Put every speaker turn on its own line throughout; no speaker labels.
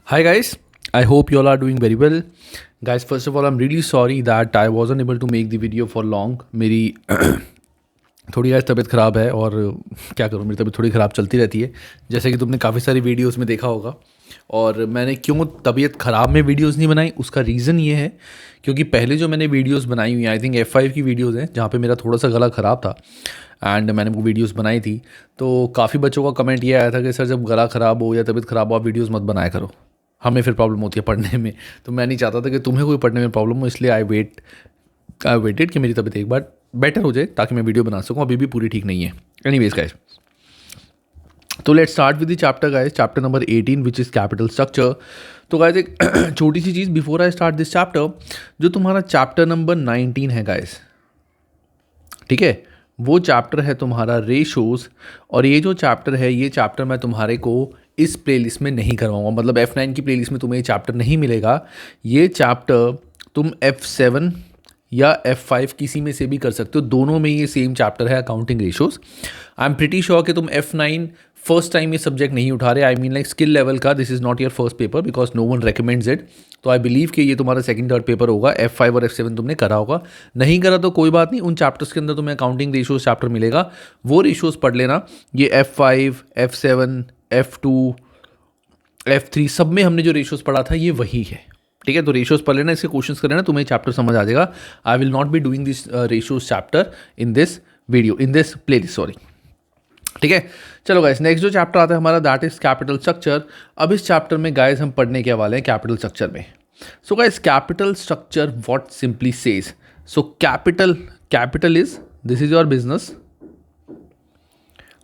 Hi guys, I hope you all are doing very well. Guys, first of all, I'm really sorry that I wasn't able to make the video for long. मेरी थोड़ी आज तबीयत ख़राब है और क्या करूँ, मेरी तबीयत थोड़ी ख़राब चलती रहती है, जैसे कि तुमने काफ़ी सारी वीडियोस में देखा होगा। और मैंने क्यों तबीयत ख़राब में वीडियोस नहीं बनाई, उसका रीज़न ये है क्योंकि पहले जो मैंने वीडियोस बनाई हुई हैं, आई थिंक F5 की वीडियोस हैं, जहाँ पे मेरा थोड़ा सा गला ख़राब था एंड मैंने वो वीडियोस बनाई थी। तो काफ़ी बच्चों का कमेंट ये आया था कि सर जब गला ख़राब हो या तबीयत ख़राब हो आप वीडियोज़ मत बनाया करो, हमें फिर प्रॉब्लम होती है पढ़ने में। तो मैं नहीं चाहता था कि तुम्हें कोई पढ़ने में प्रॉब्लम हो, इसलिए आई वेटेड कि मेरी तबीयत एक बार बेटर हो जाए ताकि मैं वीडियो बना सकूँ। अभी भी पूरी ठीक नहीं है। एनीवेज गाइस, तो let's start with the chapter guys, chapter number 18 which is capital structure. तो गाइस एक छोटी सी चीज़ before I start this chapter, जो तुम्हारा चैप्टर नंबर 19 है गाइस, ठीक है, वो चैप्टर है तुम्हारा रेशोज़। और ये जो चैप्टर है, ये चैप्टर मैं तुम्हारे को इस प्लेलिस्ट में नहीं करवाऊंगा, मतलब F9 की प्लेलिस्ट में तुम्हें ये चैप्टर नहीं मिलेगा। ये चैप्टर तुम F7 या F5 किसी में से भी कर सकते हो, दोनों में ये सेम चैप्टर है, accounting ratios. I am pretty sure कि तुम F9 फर्स्ट टाइम ये सब्जेक्ट नहीं उठा रहे, I mean like skill level का, this is not your first paper because no one recommends it. तो आई बिलीव कि ये तुम्हारा सेकंड थर्ड पेपर होगा। F5 और F7 तुमने करा होगा, नहीं करा तो कोई बात नहीं, उन चैप्टर्स के अंदर तुम्हें अकाउंटिंग रेशोज़ चैप्टर मिलेगा, वो रेशोज़ पढ़ लेना। ये F5, F7, F2, F3 सब में हमने जो रेशोज़ पढ़ा था ये वही है, ठीक है। तो रेशोज़ पढ़ लेना, इसके क्वेश्चंस कर लेना, तुम्हें चैप्टर समझ आ जाएगा। I will not be doing this ratios chapter in this video, in this playlist, sorry, ठीक है। चलो गाइस, नेक्स्ट जो चैप्टर आता है हमारा, दैट इज कैपिटल स्ट्रक्चर। अब इस चैप्टर में गाइस हम पढ़ने के वाले हैं कैपिटल स्ट्रक्चर में। So guys, capital structure what simply says, so capital is, this is your business.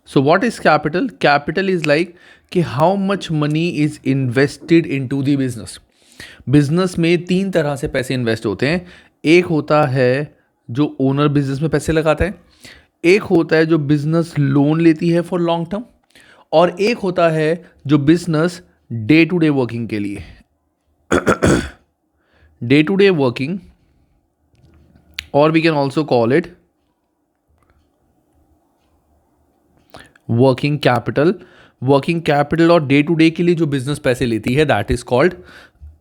So what is capital? Capital is like कि how much money is invested into the business. Business में तीन तरह से पैसे invest होते हैं। एक होता है जो ओनर बिजनेस में पैसे लगाता है, एक होता है जो बिजनेस लोन लेती है फॉर लॉन्ग टर्म, और एक होता है जो business day to day working के लिए, डे टू डे वर्किंग, और we can also call it working capital. Working capital और डे टू डे के लिए जो बिजनेस पैसे लेती है, that is called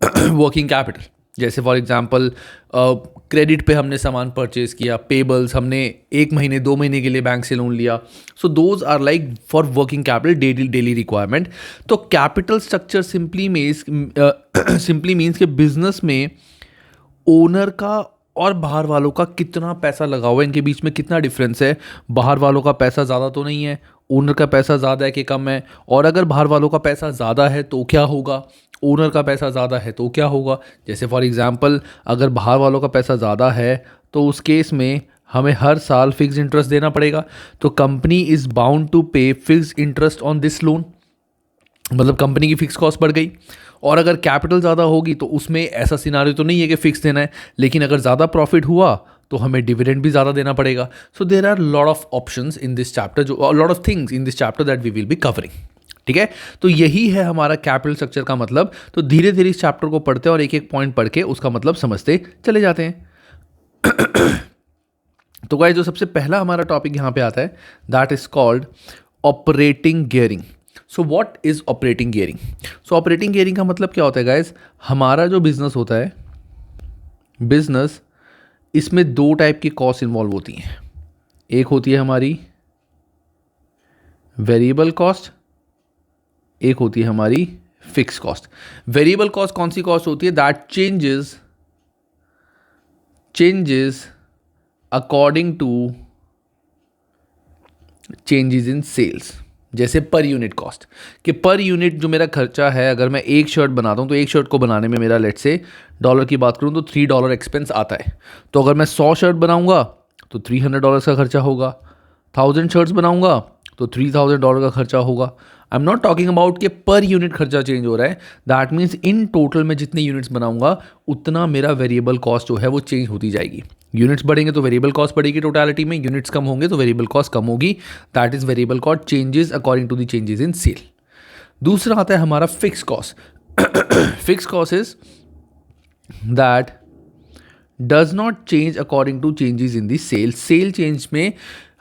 working capital. जैसे फॉर एग्जांपल क्रेडिट पे हमने सामान परचेज किया, पेबल्स हमने 1 महीने 2 महीने के लिए बैंक से लोन लिया, so those are like for working capital, daily requirement. तो कैपिटल स्ट्रक्चर सिंपली मीन्स कि बिजनेस में ओनर का और बाहर वालों का कितना पैसा लगा हुआ है, इनके बीच में कितना डिफरेंस है। बाहर वालों का पैसा ज़्यादा तो नहीं है, ओनर का पैसा ज़्यादा है कि कम है, और अगर बाहर वालों का पैसा ज़्यादा है तो क्या होगा, ओनर का पैसा ज़्यादा है तो क्या होगा। जैसे फॉर एग्जांपल, अगर बाहर वालों का पैसा ज़्यादा है तो उस केस में हमें हर साल फिक्स इंटरेस्ट देना पड़ेगा, तो कंपनी इज़ बाउंड टू पे fix interest on this loan, मतलब कंपनी की फिक्स कॉस्ट बढ़ गई। और अगर कैपिटल ज़्यादा होगी तो उसमें ऐसा सिनारियो तो नहीं है कि फिक्स देना है, लेकिन अगर ज़्यादा प्रॉफिट हुआ तो हमें डिविडेंड भी ज़्यादा देना पड़ेगा। So there are lot of options in this chapter, जो lot of things in this chapter that we will be covering, ठीक है। तो यही है हमारा कैपिटल स्ट्रक्चर का मतलब। तो धीरे धीरे इस चैप्टर को पढ़ते हैं और एक एक पॉइंट पढ़ के उसका मतलब समझते चले जाते हैं। तो गाइस, जो सबसे पहला हमारा टॉपिक यहाँ पे आता है, that is called operating gearing. So what is operating gearing? So operating gearing का मतलब क्या होता है गाइस? हमारा जो बिजनेस होता है, बिजनेस, इसमें 2 टाइप की कॉस्ट इन्वॉल्व होती हैं। एक होती है हमारी वेरिएबल कॉस्ट, एक होती है हमारी फिक्स कॉस्ट। वेरिएबल कॉस्ट कौन सी कॉस्ट होती है? That changes according to changes in sales. जैसे पर यूनिट कॉस्ट, कि पर यूनिट जो मेरा खर्चा है, अगर मैं एक शर्ट बनाता हूँ तो एक शर्ट को बनाने में मेरा, लेट से डॉलर की बात करूँ तो $3 एक्सपेंस आता है। तो अगर मैं 100 शर्ट बनाऊंगा तो $300 का खर्चा होगा, 1000 शर्ट्स बनाऊंगा तो $3000 का खर्चा होगा। I am not talking about कि पर यूनिट खर्चा चेंज हो रहा है, दैट मीन्स इन टोटल मैं जितने यूनिट्स बनाऊंगा उतना मेरा वेरिएबल कॉस्ट जो है वो चेंज होती जाएगी। यूनिट्स बढ़ेंगे तो वेरिएबल कॉस्ट बढ़ेगी टोटलिटी में, यूनिट्स कम होंगे तो वेरिएबल कॉस्ट कम होगी, that is variable cost changes according to the changes in sale. दूसरा आता है हमारा fix cost. Fix cost is that does not change according to changes in the sale. Sale change में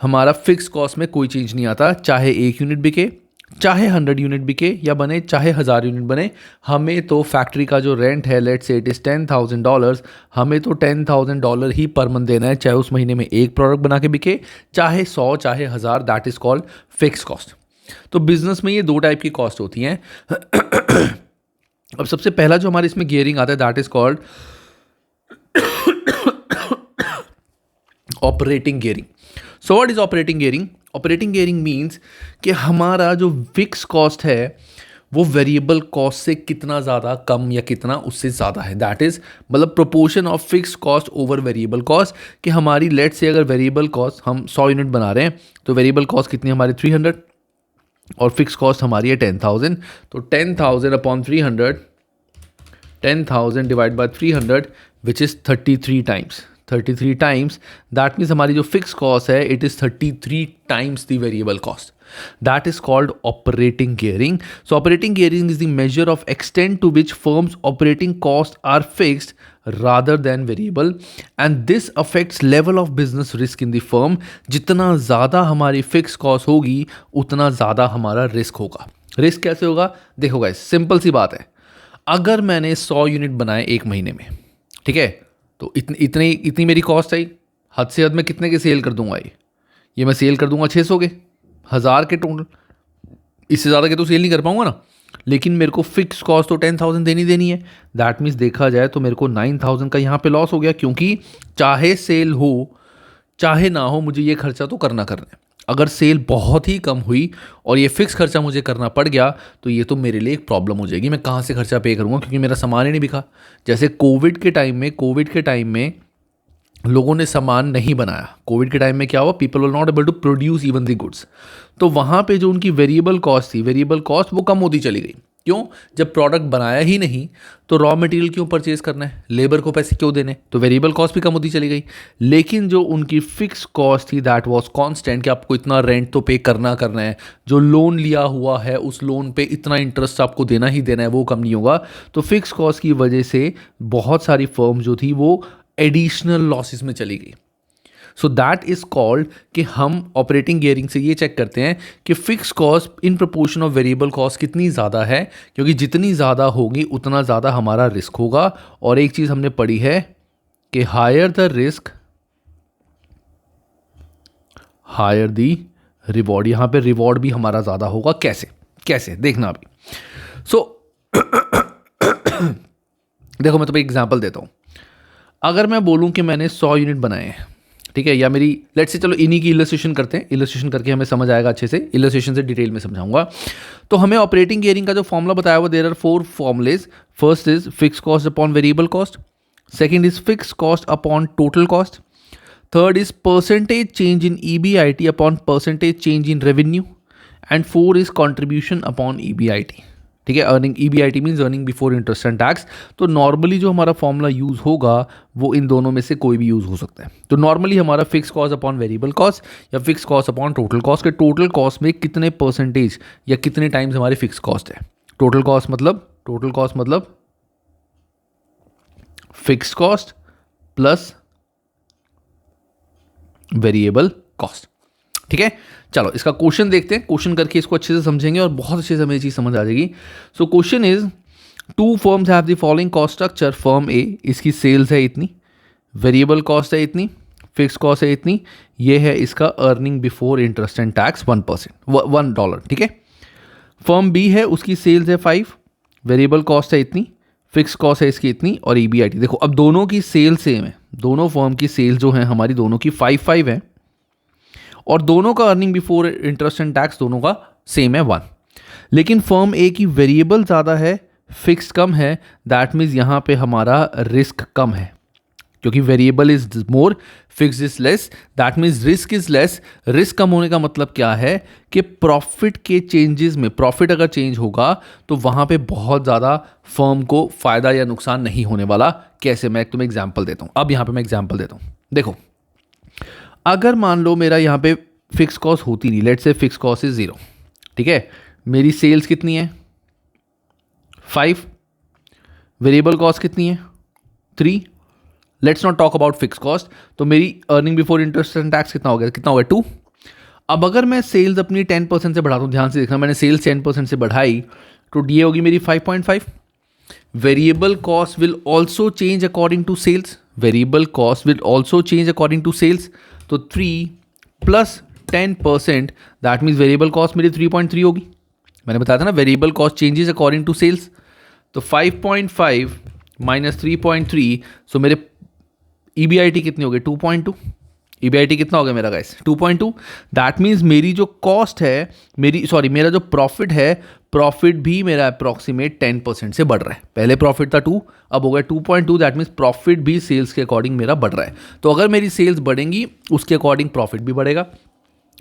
हमारा फिक्स कॉस्ट में कोई चेंज नहीं आता, चाहे 1 यूनिट बिके, चाहे 100 यूनिट बिके या बने, चाहे 1000 यूनिट बने, हमें तो फैक्ट्री का जो रेंट है, लेट्स से इट इज़ $10,000, हमें तो $10,000 ही पर मंथ देना है, चाहे उस महीने में एक प्रोडक्ट बना के बिके, चाहे 100, चाहे 1000, that is called fix cost. तो बिजनेस में ये दो टाइप की कॉस्ट होती हैं। अब सबसे पहला जो हमारे इसमें गियरिंग आता है, that is called operating gearing. So what is operating gearing? Operating gearing means कि हमारा जो फिक्स कॉस्ट है वो वेरिएबल कॉस्ट से कितना ज़्यादा कम या कितना उससे ज़्यादा है। दैट इज़ मतलब proportion of fix cost over variable cost. कि हमारी लेट से अगर वेरिएबल कॉस्ट हम 100 यूनिट बना रहे हैं तो वेरिएबल कॉस्ट कितनी हमारी 300 और फिक्स कॉस्ट हमारी है 10,000। तो 10,000 upon 300, 10,000 divide by 300 which is 33 times. 33 times, that means हमारी जो फिक्स कॉस्ट है it is 33 times the variable cost. That is called operating gearing. So operating gearing is the measure of extent to which firms' operating costs are fixed rather than variable, and this affects level of business risk in the firm. जितना ज़्यादा हमारी fix cost होगी उतना ज़्यादा हमारा risk होगा। Risk कैसे होगा? देखो गाइस, सिंपल सी बात है। अगर मैंने 100 यूनिट बनाए एक महीने में, ठीक है, तो इतनी मेरी कॉस्ट आई। हद से हद मैं कितने के सेल कर दूंगा? ये मैं सेल कर दूंगा 600 के, 1000 के टोटल, इससे ज़्यादा के तो सेल नहीं कर पाऊंगा ना। लेकिन मेरे को फिक्स कॉस्ट तो 10,000 देनी है। दैट मीन्स देखा जाए तो मेरे को 9,000 का यहाँ पे लॉस हो गया, क्योंकि चाहे सेल हो चाहे ना हो मुझे ये खर्चा तो करना है। अगर सेल बहुत ही कम हुई और ये फिक्स खर्चा मुझे करना पड़ गया तो ये तो मेरे लिए एक प्रॉब्लम हो जाएगी। मैं कहाँ से खर्चा पे करूँगा, क्योंकि मेरा सामान ही नहीं बिका। जैसे कोविड के टाइम में लोगों ने सामान नहीं बनाया। कोविड के टाइम में क्या हुआ? People were not able to produce even the goods. तो वहाँ पे जो उनकी वेरिएबल कॉस्ट थी, वेरिएबल कॉस्ट वो कम होती चली गई। क्यों? जब प्रोडक्ट बनाया ही नहीं तो रॉ मटेरियल क्यों परचेज करना है, लेबर को पैसे क्यों देने, तो वेरिएबल कॉस्ट भी कम होती चली गई। लेकिन जो उनकी फिक्स कॉस्ट थी दैट वाज कांस्टेंट, कि आपको इतना रेंट तो पे करना है, जो लोन लिया हुआ है उस लोन पे इतना इंटरेस्ट आपको देना ही देना है, वो कम नहीं होगा। तो फिक्स कॉस्ट की वजह से बहुत सारी फर्म जो थी वो एडिशनल लॉसेस में चली गई। सो दैट इज कॉल्ड कि हम ऑपरेटिंग गियरिंग से ये चेक करते हैं कि fix cost in proportion of variable cost कितनी ज़्यादा है, क्योंकि जितनी ज़्यादा होगी उतना ज़्यादा हमारा रिस्क होगा। और एक चीज़ हमने पढ़ी है कि higher the risk higher the reward. यहाँ पे रिवॉर्ड भी हमारा ज़्यादा होगा। कैसे देखना अभी। देखो मैं तुम्हें एग्जाम्पल देता हूँ। अगर मैं बोलूं कि मैंने 100 यूनिट बनाए हैं, ठीक है, या मेरी लेट्स से, चलो इन्हीं की इलस्ट्रेशन करते हैं, इलस्ट्रेशन करके हमें समझ आएगा अच्छे से। इलस्ट्रेशन से डिटेल में समझाऊंगा। तो हमें ऑपरेटिंग गियरिंग का जो फॉर्मूला बताया हुआ, there are 4 formulas. First is fix cost upon variable cost, second is fix cost upon total cost, third is percentage change in EBIT upon percentage change in revenue, and 4 is contribution upon EBIT। ठीक है, earning EBIT means earning before interest and tax. तो normally जो हमारा formula use होगा वो इन दोनों में से कोई भी यूज़ हो सकता है। तो नॉर्मली हमारा fix cost upon variable cost या fix cost upon total cost के टोटल कॉस्ट में कितने परसेंटेज या कितने टाइम्स हमारी फिक्स कॉस्ट है। टोटल कॉस्ट मतलब fix cost plus variable cost. ठीक है, चलो इसका क्वेश्चन देखते हैं। क्वेश्चन करके इसको अच्छे से समझेंगे और बहुत अच्छे से हमें चीज़ समझ आ जाएगी। So question is 2 firms have the following cost structure. Firm A, इसकी सेल्स है इतनी, वेरिएबल कॉस्ट है इतनी, फिक्स कॉस्ट है इतनी, ये है इसका earning before interest and tax $1। ठीक है, फर्म बी है, उसकी सेल्स है 5, वेरिएबल कॉस्ट है इतनी, फिक्स कॉस्ट है इसकी इतनी और EBIT। देखो अब दोनों की सेल सेम है, दोनों फर्म की सेल जो है हमारी दोनों की 5 है और दोनों का earning before interest and tax दोनों का सेम है 1। लेकिन फर्म ए की वेरिएबल ज़्यादा है, फिक्स कम है। दैट मीन्स यहाँ पे हमारा रिस्क कम है, क्योंकि variable is more, fix is less. That means risk is less. Risk कम होने का मतलब क्या है कि प्रॉफिट के चेंजेस में, प्रॉफिट अगर चेंज होगा तो वहाँ पे बहुत ज़्यादा फर्म को फ़ायदा या नुकसान नहीं होने वाला। कैसे? मैं तुम्हें एग्जाम्पल देता हूँ। अब यहाँ पे मैं एग्जाम्पल देता हूँ। देखो, अगर मान लो मेरा यहाँ पे फिक्स कॉस्ट होती नहीं, let's say fix cost is 0, ठीक है, मेरी सेल्स कितनी है 5, वेरिएबल कॉस्ट कितनी है 3, let's not talk about fix cost. तो मेरी earning before interest and tax कितना हो गया 2। अब अगर मैं सेल्स अपनी 10% से बढ़ाता हूँ, ध्यान से देखना, मैंने सेल्स 10% से बढ़ाई तो ये होगी मेरी 5.5. Variable cost will also change according to sales. Variable cost will also change according to sales. तो 3 plus 10%, that means variable cost मेरी 3.3 होगी. मैंने बताया था ना, variable cost changes according to sales. तो 5.5 माइनस 3.3, सो मेरे EBIT कितनी हो गई? 2.2. EBIT कितना हो गया मेरा गाइस? 2.2. दैट मीन्स मेरी जो कॉस्ट है, मेरा जो प्रॉफिट है, प्रॉफिट भी मेरा अप्रॉक्सीमेट 10% से बढ़ रहा है. पहले प्रॉफिट था 2, अब हो गया 2.2. दैट मीन्स प्रॉफिट भी सेल्स के अकॉर्डिंग मेरा बढ़ रहा है. तो अगर मेरी सेल्स बढ़ेंगी उसके अकॉर्डिंग प्रॉफिट भी बढ़ेगा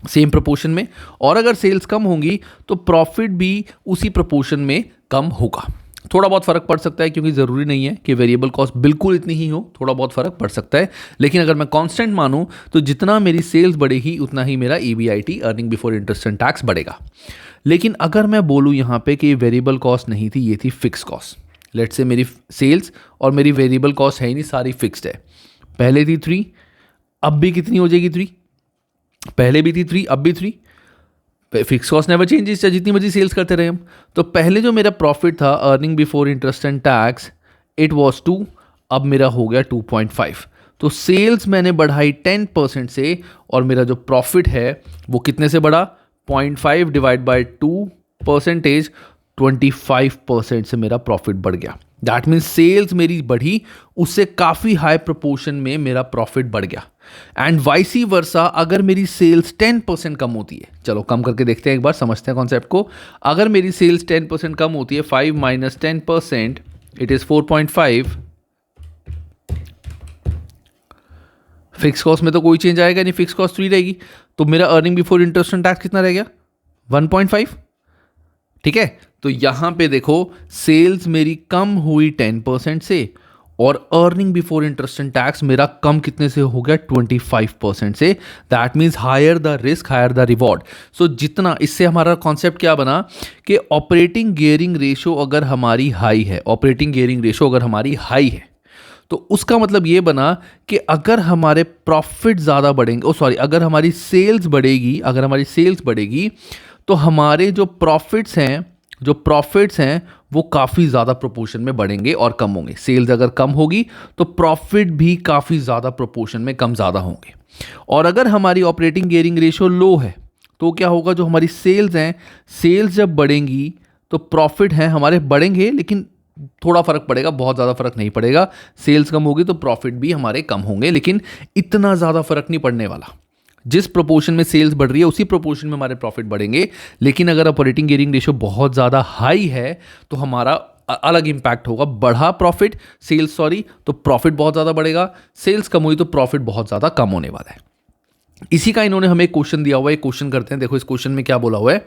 सेम प्रोपोर्शन में, और अगर सेल्स कम होंगी तो प्रॉफिट भी उसी प्रोपोर्शन में कम होगा. थोड़ा बहुत फर्क पड़ सकता है, क्योंकि ज़रूरी नहीं है कि वेरिएबल कॉस्ट बिल्कुल इतनी ही हो, थोड़ा बहुत फर्क पड़ सकता है. लेकिन अगर मैं कांस्टेंट मानूं तो जितना मेरी सेल्स बढ़ेगी उतना ही मेरा EBIT, earning before interest and tax, बढ़ेगा. लेकिन अगर मैं बोलूं यहाँ पे कि वेरिएबल कॉस्ट नहीं थी, ये थी फिक्स कॉस्ट. लेट्स से मेरी सेल्स और मेरी वेरिएबल कॉस्ट है ही नहीं, सारी फिक्स्ड है. पहले थी 3, अब भी कितनी हो जाएगी? 3. पहले भी थी 3, अब भी 3. फिक्स कॉस्ट नेवर चेंजेस, जितनी मर्जी सेल्स करते रहे हम. तो पहले जो मेरा प्रॉफिट था, earning before interest and tax, it was 2, अब मेरा हो गया 2.5. तो सेल्स मैंने बढ़ाई 10% से, और मेरा जो प्रॉफिट है वो कितने से बढ़ा? 0.5 डिवाइड बाई 2%, 25% से मेरा प्रॉफिट बढ़ गया. दैट मीन्स सेल्स मेरी बढ़ी, उससे काफ़ी हाई प्रोपोर्शन में मेरा प्रॉफिट बढ़ गया. एंड वाइसी वर्सा, अगर मेरी सेल्स 10% कम होती है, चलो कम करके देखते हैं एक बार, समझते हैं कॉन्सेप्ट को. अगर मेरी सेल्स 10% कम होती है, 5 minus 10%, it is 4.5. Fix cost में तो कोई चेंज आएगा नहीं, फिक्स कॉस्ट 3 रहेगी. तो मेरा earning before interest and tax कितना रह गया? 1.5. ठीक है. तो यहां पे देखो, सेल्स मेरी कम हुई 10% से, और earning before interest and tax मेरा कम कितने से हो गया? 25% से. That means higher the risk, higher the reward. So जितना, इससे हमारा कॉन्सेप्ट क्या बना कि ऑपरेटिंग गियरिंग रेशो अगर हमारी हाई है, ऑपरेटिंग गियरिंग रेशो अगर हमारी हाई है, तो उसका मतलब ये बना कि अगर हमारे प्रॉफिट ज़्यादा बढ़ेंगे, अगर हमारी सेल्स बढ़ेगी, तो हमारे जो प्रॉफिट्स हैं वो काफ़ी ज़्यादा प्रोपोर्शन में बढ़ेंगे और कम होंगे. सेल्स अगर कम होगी तो प्रॉफिट भी काफ़ी ज़्यादा प्रोपोर्शन में कम ज़्यादा होंगे. और अगर हमारी ऑपरेटिंग गियरिंग रेशो लो है तो क्या होगा? जो हमारी सेल्स हैं, सेल्स जब बढ़ेंगी तो प्रॉफिट हैं हमारे बढ़ेंगे, लेकिन थोड़ा फर्क पड़ेगा, बहुत ज़्यादा फर्क नहीं पड़ेगा. सेल्स कम होगी तो प्रॉफिट भी हमारे कम होंगे, लेकिन इतना ज़्यादा फर्क नहीं पड़ने वाला. जिस प्रोपोर्शन में सेल्स बढ़ रही है उसी प्रोपोर्शन में हमारे प्रॉफिट बढ़ेंगे. लेकिन अगर ऑपरेटिंग गियरिंग रेशो बहुत ज़्यादा हाई है तो हमारा अलग इंपैक्ट होगा. बढ़ा प्रॉफिट, तो प्रॉफिट बहुत ज़्यादा बढ़ेगा. सेल्स कम हुई तो प्रॉफिट बहुत ज़्यादा कम होने वाला है. इसी का इन्होंने हमें क्वेश्चन दिया हुआ है. क्वेश्चन करते हैं. देखो इस क्वेश्चन में क्या बोला हुआ है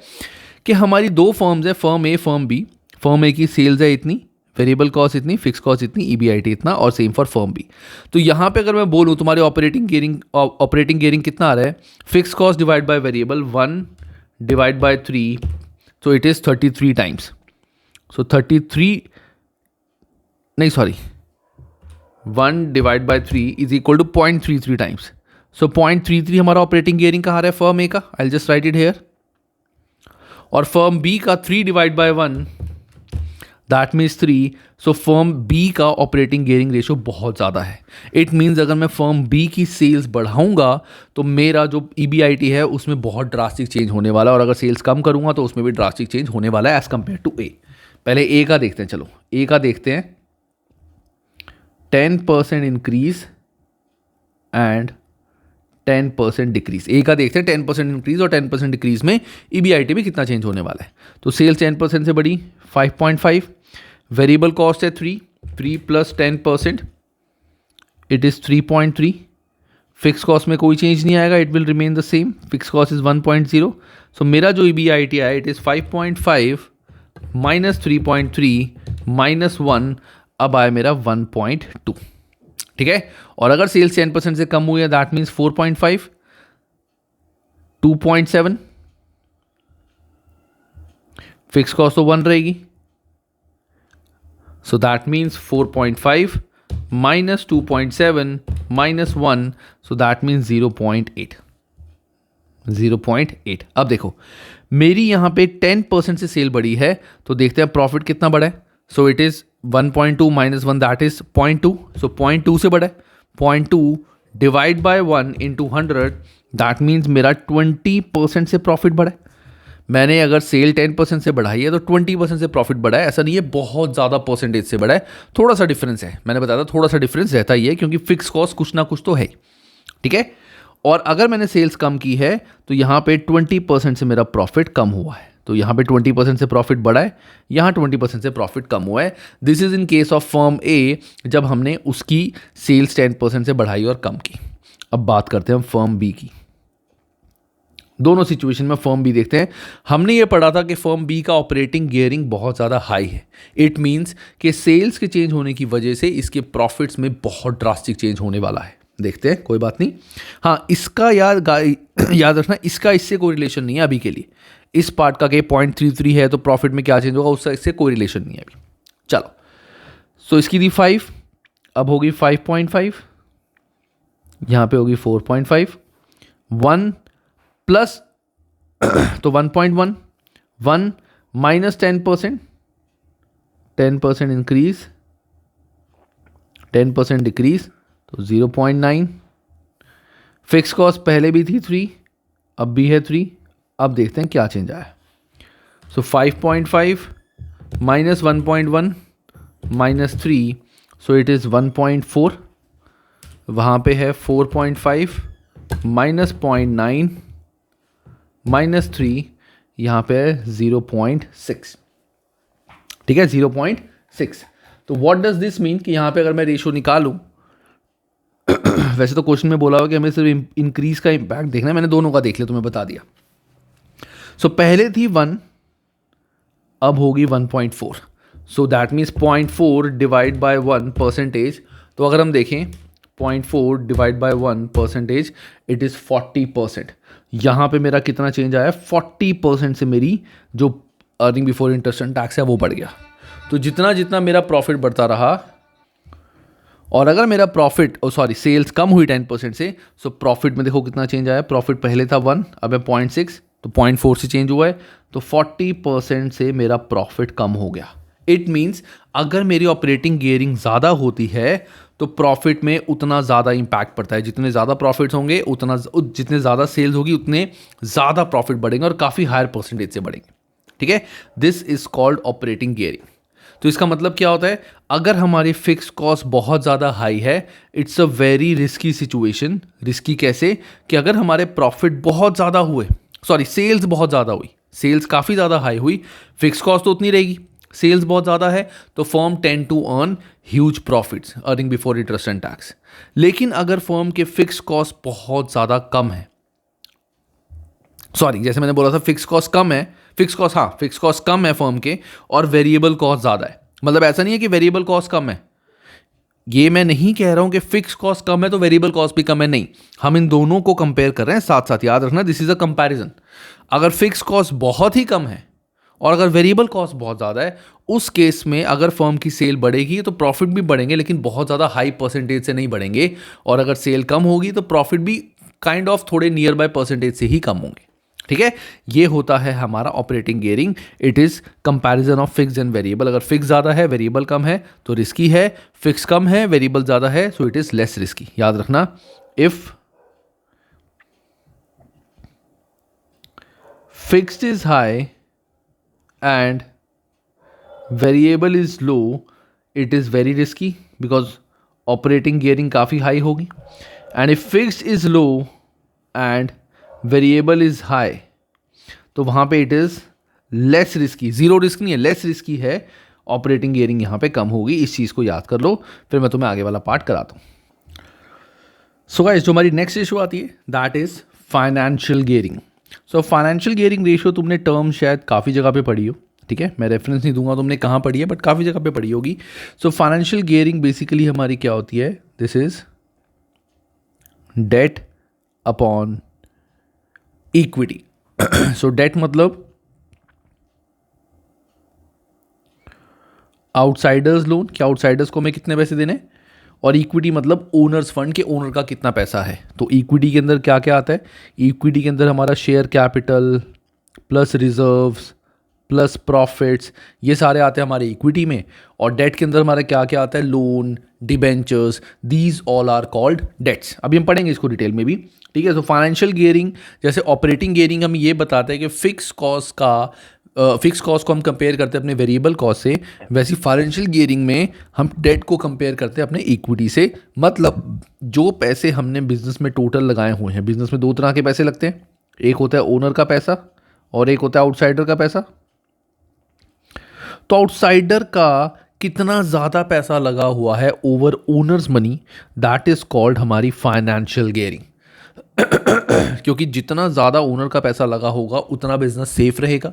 कि हमारी 2 फर्म्स है, फर्म ए, फर्म बी. फर्म ए की सेल्स है इतनी, वेरिएबल कॉस्ट इतनी, फिक्स कॉस्ट इतनी, EBIT इतना, और सेम फॉर फर्म बी. तो यहाँ पे अगर मैं बोलूँ तुम्हारे ऑपरेटिंग गियरिंग कितना आ रहा है? Fix cost divide by variable 1 divide by 3, so it is 33 times. So 1 divide by 3 is equal to 0.33 times. So 0.33 हमारा ऑपरेटिंग गियरिंग का आ रहा है फर्म ए का. I will just write it here. और फर्म बी का 3 divide by 1, that means 3. So firm B का operating gearing ratio बहुत ज़्यादा है. इट मीन्स अगर मैं फर्म बी की सेल्स बढ़ाऊंगा तो मेरा जो EBIT है उसमें बहुत ड्रास्टिक चेंज होने वाला है, और अगर सेल्स कम करूंगा तो उसमें भी ड्रास्टिक चेंज होने वाला है एज कंपेयर टू ए. पहले ए का देखते हैं. चलो ए का देखते हैं. 10% इंक्रीज एंड 10% डिक्रीज. ए का देखते हैं. 10% इंक्रीज और 10% डिक्रीज में EBIT भी कितना चेंज होने वाला है. तो सेल्स 10% से बढ़ी 5.5. वेरिएबल कॉस्ट है 3 plus 10%, it is 3.3. Fix cost में कोई चेंज नहीं आएगा, it will remain the same. Fix cost is 1.0. सो मेरा जो EBIT आया इट इज़ 5.5 माइनस 3.3 माइनस 1, अब आया मेरा 1.2. ठीक है. और अगर सेल्स 10% से कम हुई है, दैट मीन्स 4.5, 2.7. फिक्स कॉस्ट तो 1 रहेगी. So that means 4.5 minus 2.7 minus 1, so that means 0.8. 0.8। अब देखो मेरी यहाँ पे 10% से सेल बढ़ी है, तो देखते हैं प्रॉफिट कितना बढ़ा है। सो it is 1.2 minus 1 that is 0.2। सो 0.2 से बढ़ा है, 0.2 divide by 1 into 100 that means मेरा 20% से प्रॉफिट बढ़ा है। मैंने अगर सेल 10% से बढ़ाई है तो 20% से प्रॉफिट बढ़ा है। ऐसा नहीं है बहुत ज़्यादा परसेंटेज से बढ़ा है, थोड़ा सा डिफरेंस है। मैंने बताया था थोड़ा सा डिफरेंस रहता ही है क्योंकि फिक्स कॉस्ट कुछ ना कुछ तो है, ठीक है। और अगर मैंने सेल्स कम की है तो यहाँ पे 20% से मेरा प्रॉफिट कम हुआ है। तो यहाँ पे 20% से प्रॉफिट बढ़ा है, यहाँ 20% से प्रॉफिट कम हुआ है। This is in case of firm A, जब हमने उसकी सेल्स 10% से बढ़ाई और कम की। अब बात करते हैं हम फर्म बी की। दोनों सिचुएशन में फर्म बी देखते हैं। हमने ये पढ़ा था कि फर्म बी का ऑपरेटिंग गियरिंग बहुत ज़्यादा हाई है। इट मीन्स कि सेल्स के चेंज होने की वजह से इसके प्रॉफिट्स में बहुत ड्रास्टिक चेंज होने वाला है। देखते हैं, कोई बात नहीं। हाँ, इसका याद रखना, इसका इससे कोई रिलेशन नहीं है अभी के लिए। इस पार्ट का कि 0.33 है तो प्रॉफिट में क्या चेंज होगा, उसका इससे कोई रिलेशन नहीं है अभी। चलो, सो इसकी थी 5, अब होगी 5.5, यहाँ पे होगी 4.5, 1 प्लस तो 1.1, 1 माइनस 10%, 10% इंक्रीज, 10% डिक्रीज तो 0.9। फिक्स कॉस्ट पहले भी थी 3, अब भी है 3। अब देखते हैं क्या चेंज आया। सो 5.5 minus 1.1 minus 3, so it is 1.4। वहाँ पे है 4.5 माइनस 0.9 माइनस 3, यहाँ पे है 0.6, ठीक है, 0.6। तो व्हाट डज दिस मीन कि यहाँ पे अगर मैं रेशो निकालूँ, वैसे तो क्वेश्चन में बोला हुआ कि हमें सिर्फ इंक्रीज का इम्पैक्ट देखना है, मैंने दोनों का देख लिया, तुम्हें बता दिया। सो पहले थी 1, अब होगी 1.4। सो दैट मीन्स 0.4 डिवाइड बाय 1%। तो अगर हम देखें 0.4 डिवाइड बाय 1%, इट इज़ 40%। यहाँ पे मेरा कितना चेंज आया, 40% से मेरी जो earning before interest and tax है वो बढ़ गया। तो जितना जितना मेरा प्रॉफिट बढ़ता रहा, और अगर मेरा प्रॉफिट सेल्स कम हुई 10% से, सो प्रॉफिट में देखो कितना चेंज आया। प्रॉफिट पहले था 1, अब है 0.6, तो 0.4 से चेंज हुआ है, तो 40% से मेरा प्रॉफिट कम हो गया। इट मीन्स अगर मेरी ऑपरेटिंग गियरिंग ज़्यादा होती है तो प्रॉफिट में उतना ज़्यादा इम्पैक्ट पड़ता है। जितने ज़्यादा प्रॉफिट्स होंगे जितने ज़्यादा सेल्स होगी उतने ज़्यादा प्रॉफिट बढ़ेंगे और काफ़ी हायर परसेंटेज से बढ़ेंगे, ठीक है। This is called operating gearing. तो इसका मतलब क्या होता है, अगर हमारी फिक्स कॉस्ट बहुत ज़्यादा हाई है, it's a very risky situation. Risky कैसे कि अगर हमारे प्रॉफिट बहुत ज़्यादा हुए, सेल्स बहुत ज़्यादा हुई, सेल्स काफ़ी ज़्यादा हाई हुई, फिक्स कॉस्ट तो उतनी रहेगी, सेल्स बहुत ज़्यादा है, तो firm tend to earn huge profits, earning before interest and tax. लेकिन अगर फर्म के फिक्स कॉस्ट बहुत ज़्यादा कम है, जैसे मैंने बोला था फिक्स कॉस्ट कम है, फिक्स कॉस्ट कम है फर्म के और वेरिएबल कॉस्ट ज़्यादा है। मतलब ऐसा नहीं है कि वेरिएबल कॉस्ट कम है, ये मैं नहीं कह रहा हूं कि फिक्स कॉस्ट कम है तो वेरिएबल कॉस्ट भी कम है, नहीं, हम इन दोनों को कंपेयर कर रहे हैं साथ साथ। याद रखना, दिस इज अ कंपैरिजन। अगर फिक्स कॉस्ट बहुत ही कम है और अगर वेरिएबल कॉस्ट बहुत ज़्यादा है, उस केस में अगर फर्म की सेल बढ़ेगी तो प्रॉफिट भी बढ़ेंगे, लेकिन बहुत ज़्यादा हाई परसेंटेज से नहीं बढ़ेंगे। और अगर सेल कम होगी तो प्रॉफिट भी काइंड ऑफ थोड़े नियर बाय परसेंटेज से ही कम होंगे, ठीक है। ये होता है हमारा operating gearing. It is comparison of fix and variable. अगर फिक्स ज़्यादा है, वेरिएबल कम है तो रिस्की है, फिक्स कम है, वेरिएबल ज़्यादा है, so it is less risky. याद रखना, if fixed is high and variable is low, it is very risky because operating gearing काफ़ी high होगी। and if fixed is low and variable is high, तो वहाँ पे it is less risky, zero risk नहीं है, less risky है, operating gearing यहाँ पे कम होगी। इस चीज़ को याद कर लो, फिर मैं तुम्हें आगे वाला पार्ट कराता हूँ। सो गाइस, जो हमारी नेक्स्ट इशू आती है that is financial gearing. So financial gearing ratio तुमने टर्म शायद काफ़ी जगह पे पढ़ी हो, ठीक है, मैं रेफरेंस नहीं दूंगा तुमने कहाँ पढ़ी है, बट काफ़ी जगह पे पढ़ी होगी। सो फाइनेंशियल गियरिंग बेसिकली हमारी क्या होती है, this is debt upon equity. So debt मतलब आउटसाइडर्स लोन, कि आउटसाइडर्स को हमें कितने पैसे देने, और इक्विटी मतलब ओनर्स फंड के ओनर का कितना पैसा है। तो इक्विटी के अंदर क्या क्या आता है, इक्विटी के अंदर हमारा share capital plus reserves plus profits, ये सारे आते हैं हमारे इक्विटी में। और डेट के अंदर हमारा क्या क्या आता है, loan, debentures, these all are called debts. अभी हम पढ़ेंगे इसको डिटेल में भी, ठीक है। तो फाइनेंशियल गियरिंग, जैसे ऑपरेटिंग गियरिंग हम ये बताते हैं कि फिक्स कॉस्ट को हम कंपेयर करते हैं अपने वेरिएबल कॉस्ट से, वैसी फाइनेंशियल गियरिंग में हम डेट को कंपेयर करते हैं अपने इक्विटी से। मतलब जो पैसे हमने बिजनेस में टोटल लगाए हुए हैं, बिजनेस में दो तरह के पैसे लगते हैं, एक होता है ओनर का पैसा और एक होता है आउटसाइडर का पैसा। तो आउटसाइडर का कितना ज़्यादा पैसा लगा हुआ है over owners money, that is called हमारी फाइनेंशियल गियरिंग। क्योंकि जितना ज़्यादा ओनर का पैसा लगा होगा उतना बिजनेस सेफ रहेगा,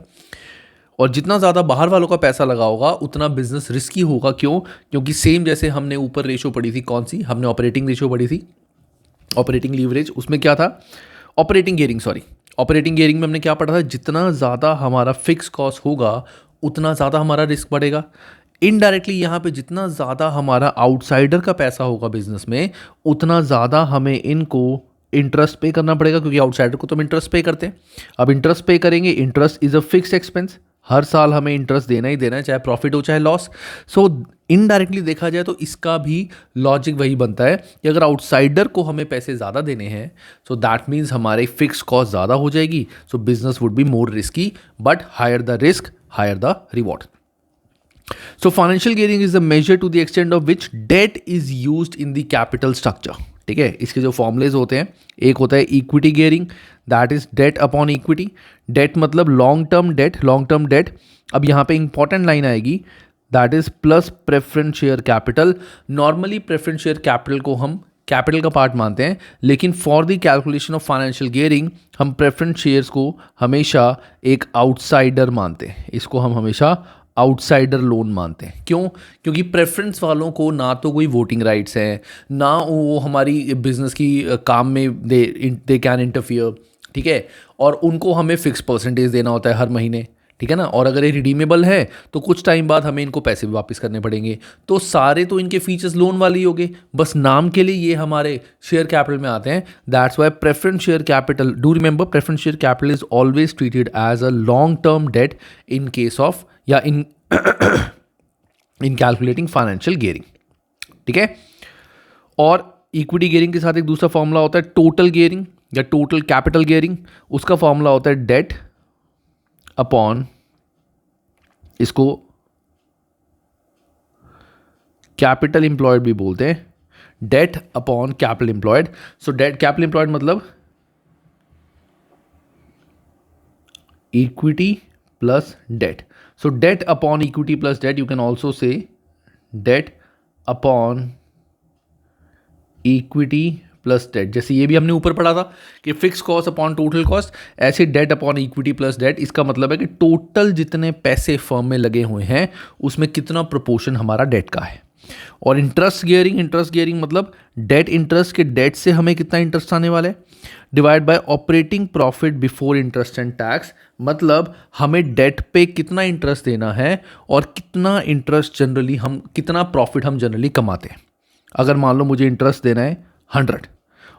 और जितना ज़्यादा बाहर वालों का पैसा लगा होगा उतना बिजनेस रिस्की होगा। क्यों? क्योंकि सेम जैसे हमने ऊपर रेशो पढ़ी थी, कौन सी, हमने ऑपरेटिंग रेशो पढ़ी थी, ऑपरेटिंग लीवरेज, उसमें क्या था, ऑपरेटिंग गियरिंग में हमने क्या पढ़ा था, जितना ज़्यादा हमारा फिक्स कॉस्ट होगा उतना ज़्यादा हमारा रिस्क बढ़ेगा। इनडायरेक्टली यहाँ पे जितना ज़्यादा हमारा आउटसाइडर का पैसा होगा बिजनेस में, उतना ज़्यादा हमें इनको इंटरेस्ट पे करना पड़ेगा, क्योंकि आउटसाइडर को तो हम इंटरेस्ट पे करते हैं। अब इंटरेस्ट पे करेंगे, interest is a fixed expense, हर साल हमें इंटरेस्ट देना ही देना है, चाहे प्रॉफिट हो चाहे लॉस। सो इनडायरेक्टली देखा जाए तो इसका भी लॉजिक वही बनता है कि अगर आउटसाइडर को हमें पैसे ज़्यादा देने हैं, सो दैट मीन्स हमारी फिक्स कॉस्ट ज़्यादा हो जाएगी। So business would be more risky, but higher the risk higher the reward. So financial gearing is a measure to the extent of which debt is used in the capital structure. ठीक है, इसके जो formulas होते हैं, एक होता है equity gearing, that is debt upon equity. Debt मतलब लॉन्ग टर्म डेट। अब यहाँ पे इंपॉर्टेंट लाइन आएगी, that is plus preference share capital. Normally preference share capital को हम कैपिटल का पार्ट मानते हैं, लेकिन for the calculation of financial gearing हम प्रेफरेंस शेयर्स को हमेशा एक आउटसाइडर मानते हैं, इसको हम हमेशा आउटसाइडर लोन मानते हैं। क्यों? क्योंकि प्रेफरेंस वालों को ना तो कोई वोटिंग राइट्स हैं, ना वो हमारी बिजनेस की काम में दे कैन इंटरफियर, ठीक है, और उनको हमें फिक्स परसेंटेज देना होता है हर महीने, ठीक है ना। और अगर ये रिडीमेबल है तो कुछ टाइम बाद हमें इनको पैसे भी वापस करने पड़ेंगे। तो सारे तो इनके फीचर्स लोन वाले ही हो गए, बस नाम के लिए ये हमारे शेयर कैपिटल में आते हैं। That's why preference share capital, do remember preference share capital is always treated as a long term debt in case of या इन कैलकुलेटिंग फाइनेंशियल गियरिंग, ठीक है। और इक्विटी गियरिंग के साथ एक दूसरा फॉर्मूला होता है टोटल गियरिंग या टोटल कैपिटल गियरिंग। उसका फॉर्मूला होता है डेट अपॉन, इसको कैपिटल एम्प्लॉयड भी बोलते हैं, डेट अपॉन कैपिटल एम्प्लॉयड। सो डेट कैपिटल एम्प्लॉयड मतलब equity plus debt. So debt upon equity plus debt, you can also say debt upon equity plus debt. जैसे ये भी हमने ऊपर पढ़ा था कि fix cost upon total cost, ऐसे debt upon equity plus debt. इसका मतलब है कि टोटल जितने पैसे फर्म में लगे हुए हैं उसमें कितना प्रोपोर्शन हमारा डेट का है। और इंटरेस्ट गियरिंग मतलब डेट इंटरेस्ट के डेट से हमें कितना इंटरेस्ट आने वाला है, divide by operating profit before interest and tax. मतलब हमें डेट पे कितना इंटरेस्ट देना है और कितना इंटरेस्ट जनरली हम, कितना प्रॉफिट हम जनरली कमाते हैं। अगर मान लो मुझे इंटरेस्ट देना है 100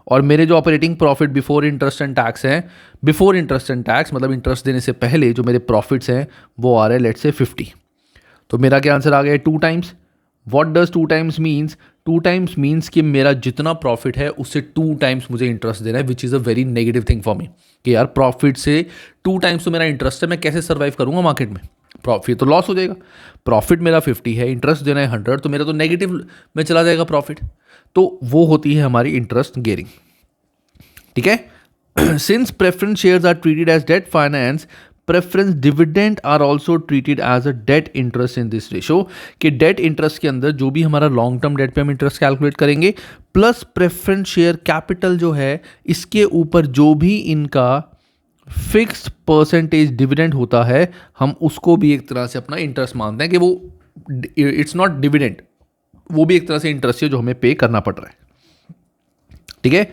और मेरे जो operating profit before interest and tax हैं, बिफोर इंटरेस्ट एंड टैक्स मतलब इंटरेस्ट देने से पहले जो मेरे प्रॉफिट्स हैं वो आ रहे हैं लेट्स से 50, तो मेरा क्या आंसर आ गया 2 times. What does 2 times means? 2 times means कि मेरा जितना प्रॉफिट है उससे 2 टाइम्स मुझे इंटरेस्ट देना है, which is a very negative thing for me कि यार प्रॉफिट से 2 टाइम्स तो मेरा इंटरेस्ट है, मैं कैसे सर्वाइव करूंगा मार्केट में, प्रॉफिट तो लॉस हो जाएगा। प्रॉफिट मेरा 50 है, इंटरेस्ट देना है 100, तो मेरा तो नेगेटिव में चला जाएगा प्रॉफिट। तो वो होती है हमारी इंटरेस्ट गियरिंग, ठीक है। Since preference shares are treated as debt finance, preference dividend are also treated as a debt interest in this ratio, कि डेट इंटरेस्ट के अंदर जो भी हमारा लॉन्ग टर्म डेट पे हम इंटरेस्ट कैलकुलेट करेंगे प्लस प्रेफरेंस शेयर कैपिटल जो है इसके ऊपर जो भी इनका फिक्स्ड परसेंटेज डिविडेंड होता है हम उसको भी एक तरह से अपना इंटरेस्ट मानते हैं कि वो इट्स नॉट डिविडेंड, वो भी एक तरह से इंटरेस्ट है जो हमें पे करना पड़ रहा है, ठीक है।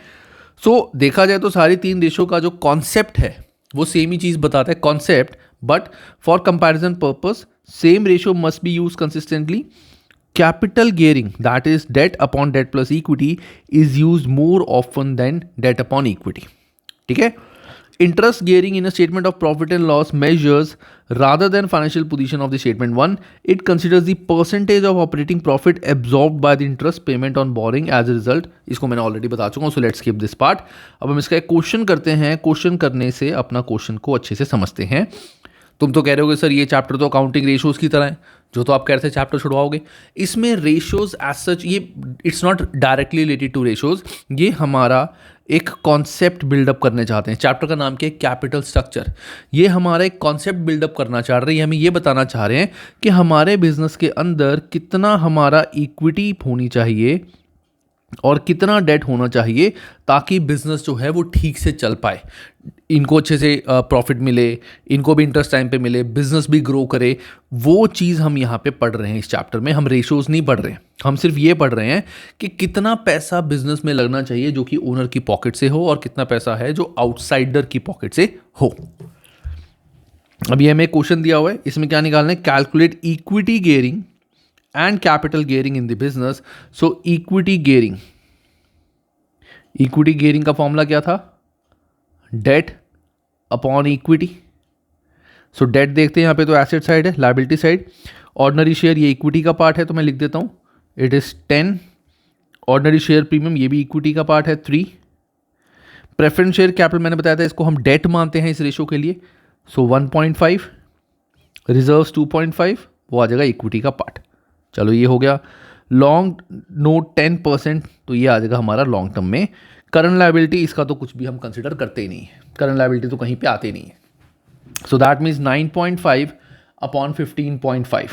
सो देखा जाए तो सारी 3 रेशो का जो कॉन्सेप्ट है वो सेम ही चीज़ बताता है concept, but for comparison purpose same ratio must be use consistently capital gearing that is debt upon debt plus equity is use more often than debt upon equity. ठीक है. Interest gearing in a statement of profit and loss measures rather than financial position of the statement 1. It considers the percentage of operating profit absorbed by the interest payment on borrowing as a result. इसको मैंने already बता चुका हूँ, so let's skip this part. अब हम इसका एक question करते हैं. क्वेश्चन करने से अपना क्वेश्चन को अच्छे से समझते हैं. तुम तो कह रहे होगे सर ये चैप्टर तो अकाउंटिंग रेशियोज की तरह है, जो तो आप कह रहे थे चैप्टर छुड़वाओगे. इसमें रेशियोज एज सच ये it's not directly related to ratios. ये हमारा एक कॉन्सेप्ट बिल्डअप करने चाहते हैं. चैप्टर का नाम क्या है? Capital structure. ये हमारा एक कॉन्सेप्ट बिल्डअप करना चाह रहे हैं. हमें ये बताना चाह रहे हैं कि हमारे बिजनेस के अंदर कितना हमारा इक्विटी होनी चाहिए और कितना डेट होना चाहिए ताकि बिजनेस जो है वो ठीक से चल पाए, इनको अच्छे से प्रॉफिट मिले, इनको भी इंटरेस्ट टाइम पे मिले, बिजनेस भी ग्रो करे. वो चीज़ हम यहाँ पे पढ़ रहे हैं इस चैप्टर में. हम रेशियोज नहीं पढ़ रहे हैं, हम सिर्फ ये पढ़ रहे हैं कि कितना पैसा बिजनेस में लगना चाहिए जो कि ओनर की पॉकेट से हो और कितना पैसा है जो आउटसाइडर की पॉकेट से हो. अभी हमें क्वेश्चन दिया हुआ है, इसमें क्या निकालना है? Calculate equity gearing and capital gearing in the business. So equity gearing का फॉर्मूला क्या था? Debt upon equity. So debt देखते हैं यहाँ पे तो एसेट साइड है, लायबिलिटी साइड. ऑर्डिनरी शेयर ये इक्विटी का पार्ट है तो मैं लिख देता हूँ it is 10. Ordinary share premium ये भी इक्विटी का पार्ट है 3. प्रेफरेंस शेयर कैपिटल मैंने बताया था इसको हम डेट मानते हैं इस रेशो के लिए. सो 1.5. रिजर्व्स 2.5 वो आ जाएगा इक्विटी का पार्ट. चलो ये हो गया. लॉन्ग नोट 10%, तो ये आ जाएगा हमारा लॉन्ग टर्म में. करंट लायबिलिटी इसका तो कुछ भी हम कंसिडर करते ही नहीं है, करंट लायबिलिटी तो कहीं पे आते नहीं है. So that means 9.5 upon 15.5.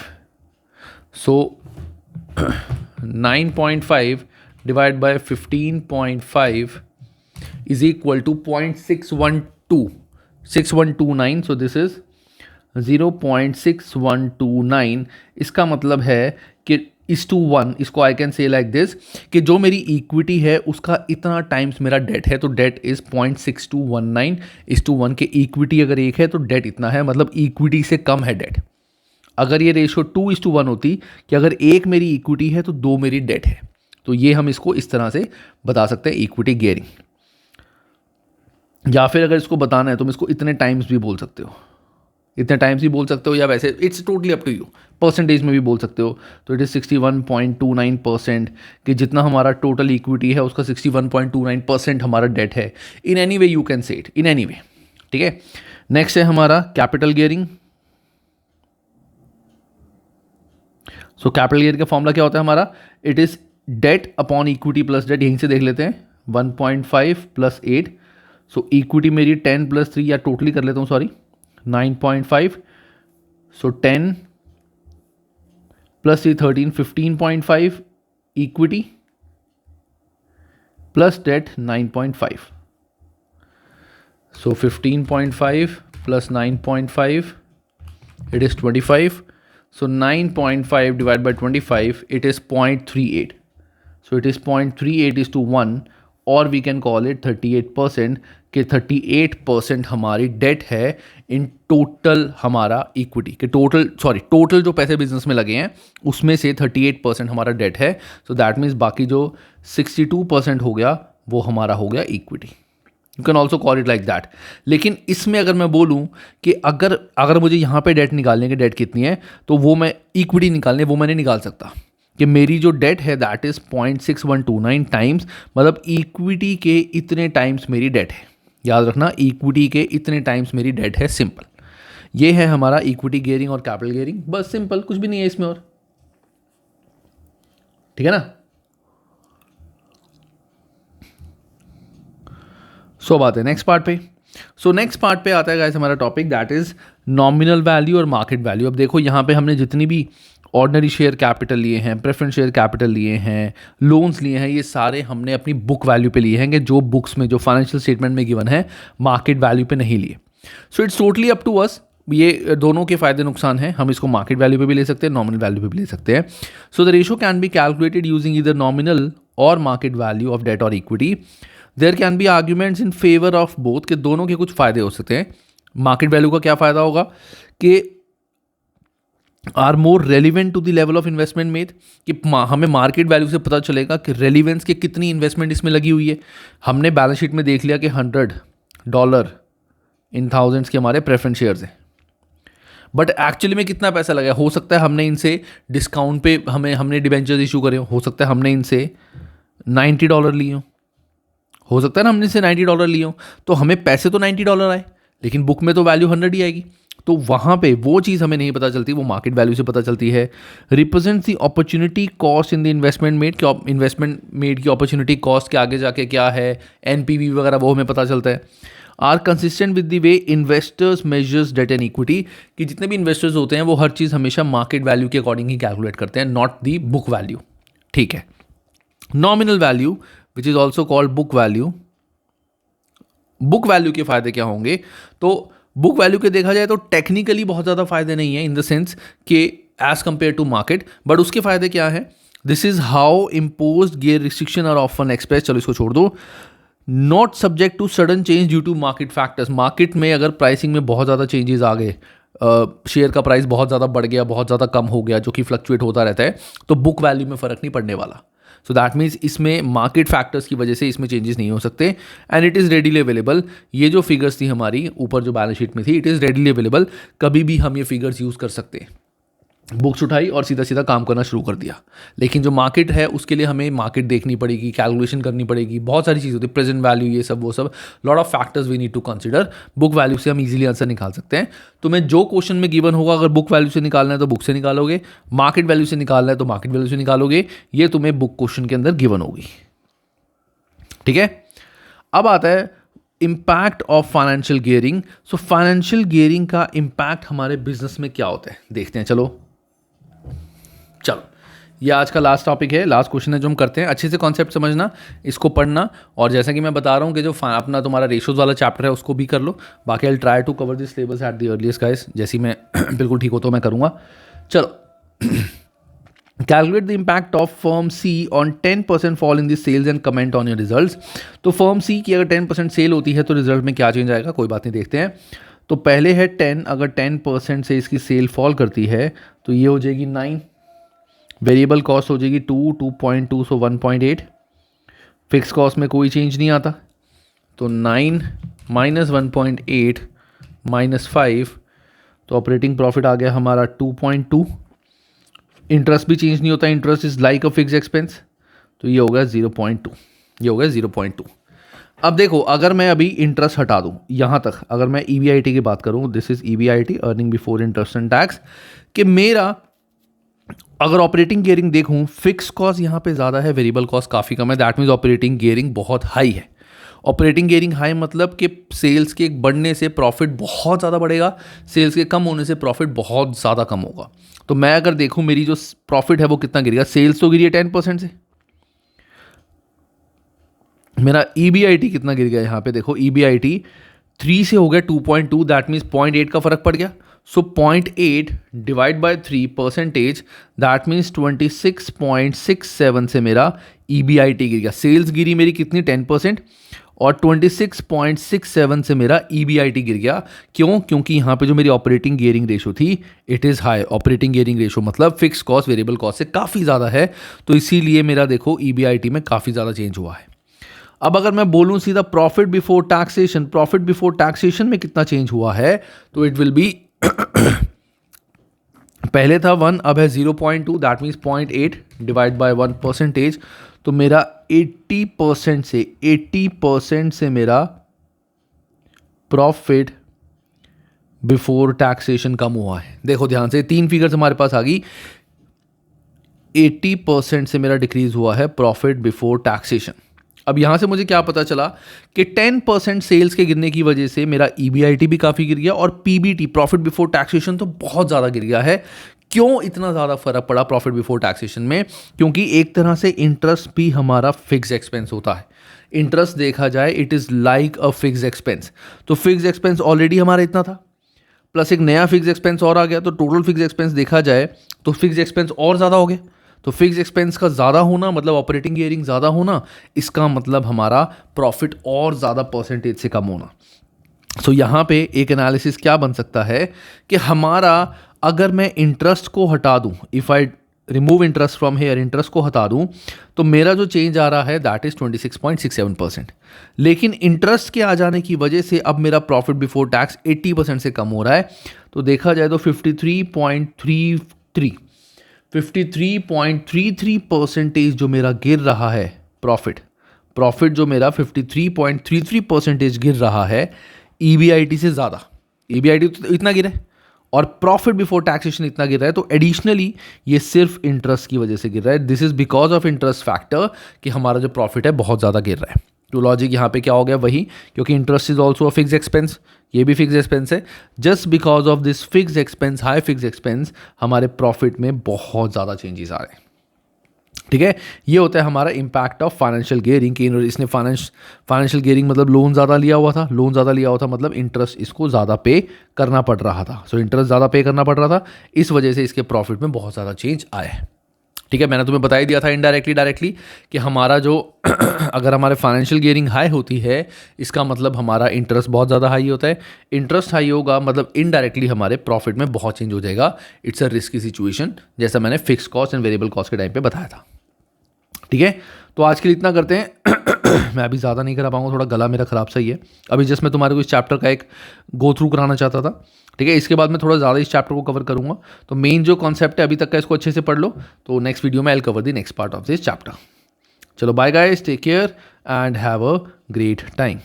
So 9.5 divide by 15.5 is equal to 0.612 so this is 0.6129. इसका मतलब है कि (1) इसको I can say like this कि जो मेरी इक्विटी है उसका इतना टाइम्स मेरा डेट है, तो डेट इज 0.6219 (1) के. इक्विटी अगर 1 है तो डेट इतना है, मतलब इक्विटी से कम है डेट. अगर ये रेशो 2:1 होती कि अगर 1 मेरी इक्विटी है तो 2 मेरी डेट है, तो ये हम इसको इस तरह से बता सकते हैं इक्विटी गियरिंग. या फिर अगर इसको बताना है तो इसको इतने टाइम्स भी बोल सकते हो, इतने टाइम्स भी बोल सकते हो, या वैसे it's totally up to you. Percentage में भी बोल सकते हो. तो इट इज़ 61.29% कि जितना हमारा टोटल इक्विटी है उसका 61.29% हमारा डेट है. In any way you can say it, in any way. ठीक है. नेक्स्ट है हमारा capital gearing. So capital gearing का फॉर्मूला क्या होता है हमारा? It is debt upon equity plus debt. यहीं से देख लेते हैं. 1.5 प्लस 8. सो इक्विटी मेरी 10 प्लस 3, या टोटली कर लेता हूँ, sorry, 9.5. So 10 plus 3 13, 15.5 equity plus debt 9.5. So 15.5 plus 9.5 it is 25. So 9.5 divided by 25 it is 0.38. So it is 0.38:1, और वी कैन कॉल इट 38% कि 38% हमारी डेट है इन टोटल हमारा इक्विटी के. टोटल जो पैसे बिजनेस में लगे हैं उसमें से 38% हमारा डेट है. सो दैट मीन्स बाकी जो 62% हो गया वो हमारा हो गया equity. You can also call it like that. लेकिन इसमें अगर मैं बोलूँ कि अगर मुझे यहाँ पे डेट निकालने की, डेट कितनी है, तो वो मैं इक्विटी निकालने वो मैं नहीं निकाल सकता कि मेरी जो डेट है दैट इज़ 0.6129 टाइम्स, मतलब इक्विटी के इतने टाइम्स मेरी डेट है. याद रखना, इक्विटी के इतने टाइम्स मेरी डेट है. सिंपल. ये है हमारा इक्विटी गियरिंग और कैपिटल गियरिंग. बस सिंपल, कुछ भी नहीं है इसमें और. ठीक है ना. सो बात है नेक्स्ट पार्ट पे. सो नेक्स्ट पार्ट पे आता है गाइस हमारा topic that is nominal value और मार्केट वैल्यू. अब देखो यहाँ पे हमने जितनी भी ऑर्डिनरी शेयर कैपिटल लिए हैं, प्रेफरेंस शेयर कैपिटल लिए हैं, लोन्स लिए हैं, ये सारे हमने अपनी बुक वैल्यू पे लिए हैं कि जो बुक्स में, जो फाइनेंशियल स्टेटमेंट में गिवन है, मार्केट वैल्यू पे नहीं लिए. So it's totally up to us. ये दोनों के फायदे नुकसान हैं. हम इसको मार्केट वैल्यू पे भी ले सकते हैं, नॉमिनल वैल्यू पे भी ले सकते हैं. So the ratio can be calculated using either nominal और मार्केट वैल्यू ऑफ डेट और equity. There can be arguments in favour of both, के दोनों के कुछ फायदे हो सकते हैं. मार्केट वैल्यू का क्या फ़ायदा होगा कि are more relevant to the level of investment made, कि हमें मार्केट वैल्यू से पता चलेगा कि रेलिवेंस की कितनी इन्वेस्टमेंट इसमें लगी हुई है। हमने बैलेंस शीट में देख लिया कि $100 इन थाउजेंड्स के हमारे प्रेफरेंस शेयर्स हैं, बट एक्चुअली में कितना पैसा लगा? हो सकता है हमने इनसे डिस्काउंट पे हमने डिबेंचर्स इशू करे हो सकता है हमने इनसे $90 लिए हो सकता है ना हमने इनसे $90 लिए हो, तो हमें पैसे तो $90 आए, लेकिन बुक में तो वैल्यू 100 ही आएगी। तो वहाँ पे वो चीज़ हमें नहीं पता चलती, वो मार्केट वैल्यू से पता चलती है। Represents the opportunity cost in the investment made की अपॉर्चुनिटी कॉस्ट के आगे जाके क्या है, एनपीवी वगैरह वो हमें पता चलता है। Are consistent with the way investors measures debt and equity, कि जितने भी इन्वेस्टर्स होते हैं वो हर चीज़ हमेशा मार्केट वैल्यू के अकॉर्डिंग ही कैलकुलेट करते हैं, नॉट दी बुक वैल्यू। ठीक है। Nominal value which is also called book value. Book value के फायदे क्या होंगे? तो बुक वैल्यू के देखा जाए तो टेक्निकली बहुत ज़्यादा फायदे नहीं है इन द सेंस कि as compare to market, but उसके फायदे क्या है? This is how impose gear restriction are often express. चलो इसको छोड़ दो। Not subject to sudden change due to market factors. Market में अगर प्राइसिंग में बहुत ज़्यादा चेंजेस आ गए, शेयर का प्राइस बहुत ज़्यादा बढ़ गया, बहुत ज़्यादा कम हो गया, जो कि फ्लक्चुएट होता रहता है, तो बुक वैल्यू में फ़र्क नहीं पड़ने वाला। सो दैट मीन्स इसमें मार्केट फैक्टर्स की वजह से इसमें चेंजेस नहीं हो सकते, and it is readily available. ये जो फिगर्स थी हमारी ऊपर जो बैलेंस शीट में थी, इट इज़ रेडीली अवेलेबल, कभी भी हम ये फिगर्स यूज़ कर सकते हैं। बुक्स उठाई और सीधा सीधा काम करना शुरू कर दिया। लेकिन जो मार्केट है उसके लिए हमें मार्केट देखनी पड़ेगी, कैलकुलेशन करनी पड़ेगी, बहुत सारी चीज़ होती है, प्रेजेंट वैल्यू, ये सब वो सब, lot of factors we need to consider. Book value से हम इजीली आंसर निकाल सकते हैं। तो मैं जो क्वेश्चन में गिवन होगा, अगर बुक वैल्यू से निकालना है तो बुक से निकालोगे, मार्केट वैल्यू से निकालना है तो मार्केट वैल्यू से निकालोगे। ये तुम्हें बुक क्वेश्चन के अंदर गिवन होगी। ठीक है। अब आता है impact of financial gearing. So financial gearing का इम्पैक्ट हमारे बिजनेस में क्या होता है देखते हैं। चलो ये आज का लास्ट टॉपिक है, लास्ट क्वेश्चन है जो हम करते हैं। अच्छे से कॉन्सेप्ट समझना, इसको पढ़ना, और जैसा कि मैं बता रहा हूँ कि जो अपना तुम्हारा रेशोज वाला चैप्टर है उसको भी कर लो। बाकी I try to cover this syllabus at the earliest guys, जैसी मैं बिल्कुल ठीक हो तो मैं करूँगा। चलो calculate the impact of firm C on 10% fall in the sales and comment on your results. तो फर्म सी की अगर 10% सेल होती है तो रिजल्ट में क्या चेंज आएगा, कोई बात नहीं, देखते हैं। तो पहले है 10, अगर 10% से इसकी सेल फॉल करती है तो ये हो जाएगी 9, वेरिएबल कॉस्ट हो जाएगी 2.2 सो 1.8, फिक्स कॉस्ट में कोई चेंज नहीं आता, तो 9 माइनस 1.8 माइनस 5, तो ऑपरेटिंग प्रॉफिट आ गया हमारा 2.2। इंटरेस्ट भी चेंज नहीं होता, interest is like a fix expense, तो ये होगा 0.2, ये होगा 0.2। अब देखो, अगर मैं अभी इंटरेस्ट हटा दूँ यहाँ तक, अगर मैं EBIT की बात करूँ, this is EBIT, earning before interest and tax, कि मेरा अगर ऑपरेटिंग गियरिंग देखूं, फिक्स कॉस्ट यहाँ पे ज़्यादा है, वेरिएबल कॉस्ट काफ़ी कम है, दैट मीन्स ऑपरेटिंग गियरिंग बहुत हाई है। ऑपरेटिंग गियरिंग हाई मतलब कि सेल्स के बढ़ने से प्रॉफिट बहुत ज़्यादा बढ़ेगा, सेल्स के कम होने से प्रॉफिट बहुत ज़्यादा कम होगा। तो मैं अगर देखूं मेरी जो प्रॉफिट है वो कितना गिरेगा, सेल्स तो गिरी है 10% से, मेरा EBIT कितना गिर गया यहाँ पे देखो, EBIT 3 से हो गया 2.2, दैट मीन्स 0.8 का फर्क पड़ गया। सो 0.8 डिवाइड बाय 3%, दैट मीन्स 26.67 से मेरा EBIT गिर गया। सेल्स गिरी मेरी कितनी, 10%, और 26.67 से मेरा EBIT गिर गया। क्यों? क्योंकि यहाँ पे जो मेरी ऑपरेटिंग गियरिंग रेशो थी, it is high. Operating gearing ratio मतलब फिक्स कॉस्ट वेरिएबल कॉस्ट से काफ़ी ज़्यादा है, तो इसीलिए मेरा देखो EBIT में काफ़ी ज़्यादा चेंज हुआ है। अब अगर मैं बोलूं सीधा profit before taxation, profit before taxation में कितना चेंज हुआ है, तो इट विल बी पहले था 1, अब है 0.2, दैट मीन्स 0.8 डिवाइड बाय 1%, तो मेरा 80% से मेरा प्रॉफिट बिफोर टैक्सेशन कम हुआ है। देखो ध्यान से, 3 फिगर्स हमारे पास आ गई। 80% से मेरा डिक्रीज हुआ है प्रॉफिट बिफोर टैक्सेशन। अब यहाँ से मुझे क्या पता चला कि 10% सेल्स के गिरने की वजह से मेरा EBIT भी काफ़ी गिर गया, और PBT, प्रॉफिट बिफोर टैक्सेशन, तो बहुत ज़्यादा गिर गया है। क्यों इतना ज़्यादा फर्क पड़ा प्रॉफिट बिफोर टैक्सेशन में? क्योंकि एक तरह से इंटरेस्ट भी हमारा फिक्स एक्सपेंस होता है। इंटरेस्ट देखा जाए, it is like a fix expense. तो फिक्स एक्सपेंस ऑलरेडी हमारा इतना था, प्लस एक नया फिक्स एक्सपेंस और आ गया, तो टोटल फिक्स एक्सपेंस देखा जाए तो फिक्स एक्सपेंस और ज़्यादा हो गया। तो फिक्स एक्सपेंस का ज़्यादा होना मतलब ऑपरेटिंग गियरिंग ज़्यादा होना, इसका मतलब हमारा प्रॉफिट और ज़्यादा परसेंटेज से कम होना। सो यहाँ पे एक एनालिसिस क्या बन सकता है कि हमारा अगर मैं इंटरेस्ट को हटा दूं, if I remove interest from here, interest को हटा दूं, तो मेरा जो चेंज आ रहा है दैट इज़ 26.67%। लेकिन इंटरेस्ट के आ जाने की वजह से अब मेरा प्रॉफिट बिफोर टैक्स 80% से कम हो रहा है। तो देखा जाए तो 53.33% जो मेरा गिर रहा है प्रॉफिट जो मेरा 53.33% गिर रहा है EBIT से ज़्यादा। EBIT तो इतना गिरा है और प्रॉफिट बिफोर टैक्सेशन इतना गिर रहा है, तो एडिशनली ये सिर्फ इंटरेस्ट की वजह से गिर रहा है। This is because of interest factor कि हमारा जो प्रॉफिट है बहुत ज़्यादा गिर रहा है। तो लॉजिक यहाँ पे क्या हो गया, वही, क्योंकि interest is also a fix expense, ये भी फिक्स एक्सपेंस है। Just because of this fix expense, high fix expense, हमारे प्रॉफिट में बहुत ज़्यादा चेंजेस आ रहे हैं। ठीक है, ये होता है हमारा इम्पैक्ट ऑफ फाइनेंशियल गियरिंग कि इसने फाइनेंशियल गियरिंग मतलब लोन ज़्यादा लिया हुआ था, मतलब इंटरेस्ट इसको ज़्यादा पे करना पड़ रहा था। सो इंटरेस्ट ज़्यादा पे करना पड़ रहा था, इस वजह से इसके प्रॉफिट में बहुत ज़्यादा चेंज आया है। ठीक है, मैंने तुम्हें बता ही दिया था इनडायरेक्टली डायरेक्टली कि हमारा जो अगर हमारे फाइनेंशियल गियरिंग हाई होती है, इसका मतलब हमारा इंटरेस्ट बहुत ज़्यादा हाई होता है। इंटरेस्ट हाई होगा मतलब इनडायरेक्टली हमारे प्रॉफिट में बहुत चेंज हो जाएगा। इट्स अ रिस्की सिचुएशन, जैसा मैंने fix cost and variable cost के टाइम पे बताया था। ठीक है, तो आज के लिए इतना करते हैं। मैं अभी ज़्यादा नहीं करा पाऊंगा, थोड़ा गला मेरा ख़राब सही है। अभी जस्ट मैं तुम्हारे को इस चैप्टर का एक गो थ्रू कराना चाहता था। ठीक है, इसके बाद मैं थोड़ा ज़्यादा इस चैप्टर को कवर करूंगा। तो मेन जो कॉन्सेप्ट है अभी तक का, इसको अच्छे से पढ़ लो। तो नेक्स्ट वीडियो में I will cover the next part of this chapter. चलो bye guys, take care and have a great time.